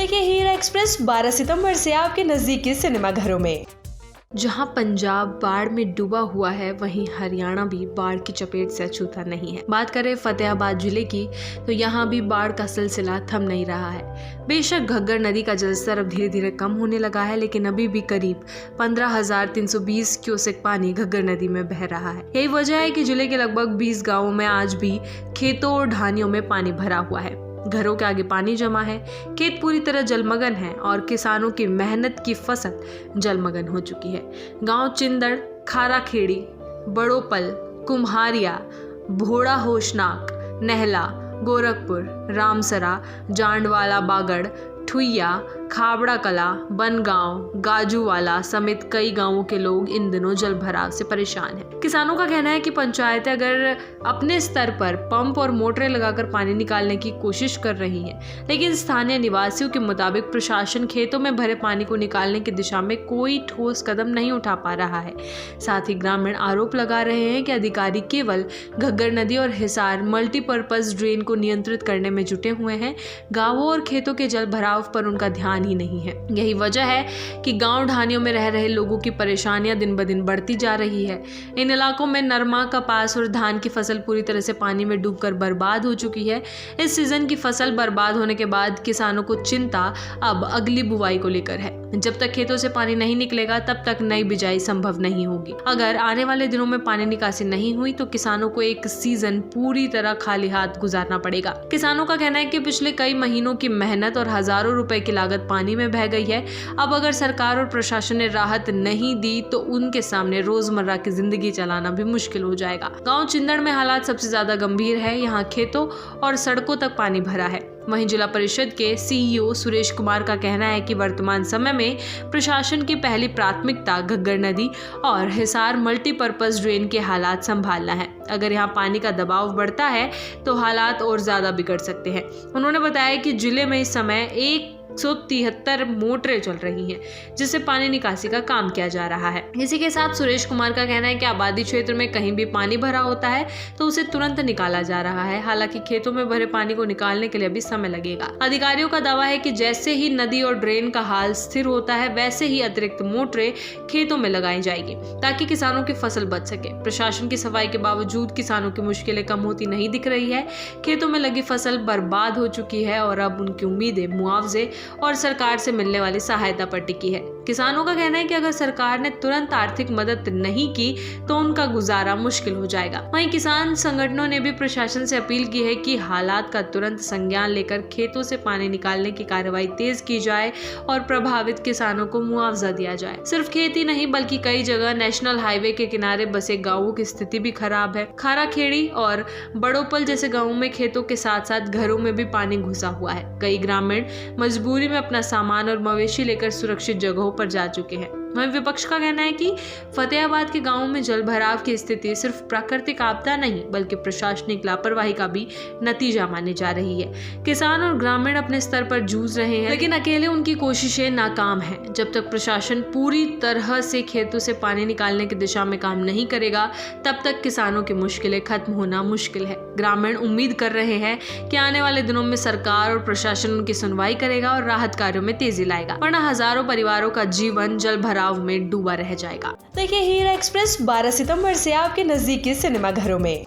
देखिए हीरा एक्सप्रेस 12 सितंबर से आपके नजदीकी सिनेमा घरों में। जहां पंजाब बाढ़ में डूबा हुआ है, वहीं हरियाणा भी बाढ़ की चपेट से अछूता नहीं है। बात करें फतेहाबाद जिले की, तो यहां भी बाढ़ का सिलसिला थम नहीं रहा है। बेशक घग्गर नदी का जलस्तर अब धीरे धीरे कम होने लगा है, लेकिन अभी भी करीब 15,320 क्यूसेक पानी घग्गर नदी में बह रहा है। यही वजह है कि जिले के लगभग 20 गाँवों में आज भी खेतों और ढानियों में पानी भरा हुआ है। घरों के आगे पानी जमा है, खेत पूरी तरह जलमग्न है और किसानों की मेहनत की फसल जलमग्न हो चुकी है। गांव चिंदड़, खाराखेड़ी, बड़ोपल, कुम्हारिया, भोड़ा होशनाक, नहला, गोरखपुर, रामसरा, जांडवाला बागड़, ठुइया, खाबड़ा कला, बनगांव, गाजूवाला समेत कई गांवों के लोग इन दिनों जल भराव से परेशान हैं। किसानों का कहना है कि पंचायतें अगर अपने स्तर पर पंप और मोटरें लगाकर पानी निकालने की कोशिश कर रही हैं, लेकिन स्थानीय निवासियों के मुताबिक प्रशासन खेतों में भरे पानी को निकालने की दिशा में कोई ठोस कदम नहीं उठा पा रहा है। साथ ही ग्रामीण आरोप लगा रहे हैं कि अधिकारी केवल घग्गर नदी और हिसार मल्टीपर्पज ड्रेन को नियंत्रित करने में जुटे हुए हैं। गांवों और खेतों के जल भराव पर उनका ध्यान ही नहीं है। यही वजह है कि गांव ढानियों में रह रहे लोगों की परेशानियां दिन ब दिन बढ़ती जा रही है। इन इलाकों में नरमा, कपास और धान की फसल पूरी तरह से पानी में डूबकर बर्बाद हो चुकी है। इस सीजन की फसल बर्बाद होने के बाद किसानों को चिंता अब अगली बुवाई को लेकर है। जब तक खेतों से पानी नहीं निकलेगा, तब तक नई बिजाई संभव नहीं होगी। अगर आने वाले दिनों में पानी निकासी नहीं हुई तो किसानों को एक सीजन पूरी तरह खाली हाथ गुजारना पड़ेगा। किसानों का कहना है कि पिछले कई महीनों की मेहनत और हजारों रुपए की लागत पानी में बह गई है। अब अगर सरकार और प्रशासन ने राहत नहीं दी तो उनके सामने रोजमर्रा की जिंदगी चलाना भी मुश्किल हो जाएगा। गांव चिंदड़ में हालात सबसे ज्यादा गंभीर है। यहाँ खेतों और सड़कों तक पानी भरा है। वहीं जिला परिषद के सीईओ सुरेश कुमार का कहना है कि वर्तमान समय में प्रशासन की पहली प्राथमिकता घग्गर नदी और हिसार मल्टीपर्पज ड्रेन के हालात संभालना है। अगर यहाँ पानी का दबाव बढ़ता है तो हालात और ज्यादा बिगड़ सकते हैं। उन्होंने बताया कि जिले में इस समय 173 मोटरें चल रही हैं, जिससे पानी निकासी का काम किया जा रहा है। इसी के साथ सुरेश कुमार का कहना है कि आबादी क्षेत्र में कहीं भी पानी भरा होता है तो उसे तुरंत निकाला जा रहा है। हालांकि खेतों में भरे पानी को निकालने के लिए अभी समय लगेगा। अधिकारियों का दावा है कि जैसे ही नदी और ड्रेन का हाल स्थिर होता है, वैसे ही अतिरिक्त मोटरें खेतों में लगाई जाएगी ताकि किसानों की फसल बच सके। प्रशासन की सफाई के बावजूद किसानों की मुश्किलें कम होती नहीं दिख रही है। खेतों में लगी फसल बर्बाद हो चुकी है और अब उनकी उम्मीदें मुआवजे और सरकार से मिलने वाली सहायता पर टिकी है। किसानों का कहना है कि अगर सरकार ने तुरंत आर्थिक मदद नहीं की तो उनका गुजारा मुश्किल हो जाएगा। वहीं किसान संगठनों ने भी प्रशासन से अपील की है कि हालात का तुरंत संज्ञान लेकर खेतों से पानी निकालने की कार्रवाई तेज की जाए और प्रभावित किसानों को मुआवजा दिया जाए। सिर्फ खेती नहीं बल्कि कई जगह नेशनल हाईवे के किनारे बसे गाँवों की स्थिति भी खराब है। खाराखेड़ी और बड़ोपल जैसे गाँवों में खेतों के साथ साथ घरों में भी पानी घुसा हुआ है। कई ग्रामीण मजबूरी में अपना सामान और मवेशी लेकर सुरक्षित जगहों पर जा चुके हैं। वहीं विपक्ष का कहना है कि फतेहाबाद के गांवों में जल भराव की स्थिति सिर्फ प्राकृतिक आपदा नहीं बल्कि प्रशासनिक लापरवाही का भी नतीजा मानी जा रही है। किसान और ग्रामीण अपने स्तर पर जूझ रहे हैं, लेकिन अकेले उनकी कोशिशें नाकाम हैं। जब तक प्रशासन पूरी तरह से खेतों से पानी निकालने की दिशा में काम नहीं करेगा, तब तक किसानों की मुश्किलें खत्म होना मुश्किल है। ग्रामीण उम्मीद कर रहे हैं कि आने वाले दिनों में सरकार और प्रशासन उनकी सुनवाई करेगा और राहत कार्यों में तेजी लाएगा, वरना हजारों परिवारों का जीवन जल भराव में डूबा रह जाएगा। देखिए हीरा एक्सप्रेस 12 सितंबर से आपके नजदीकी सिनेमा घरों में।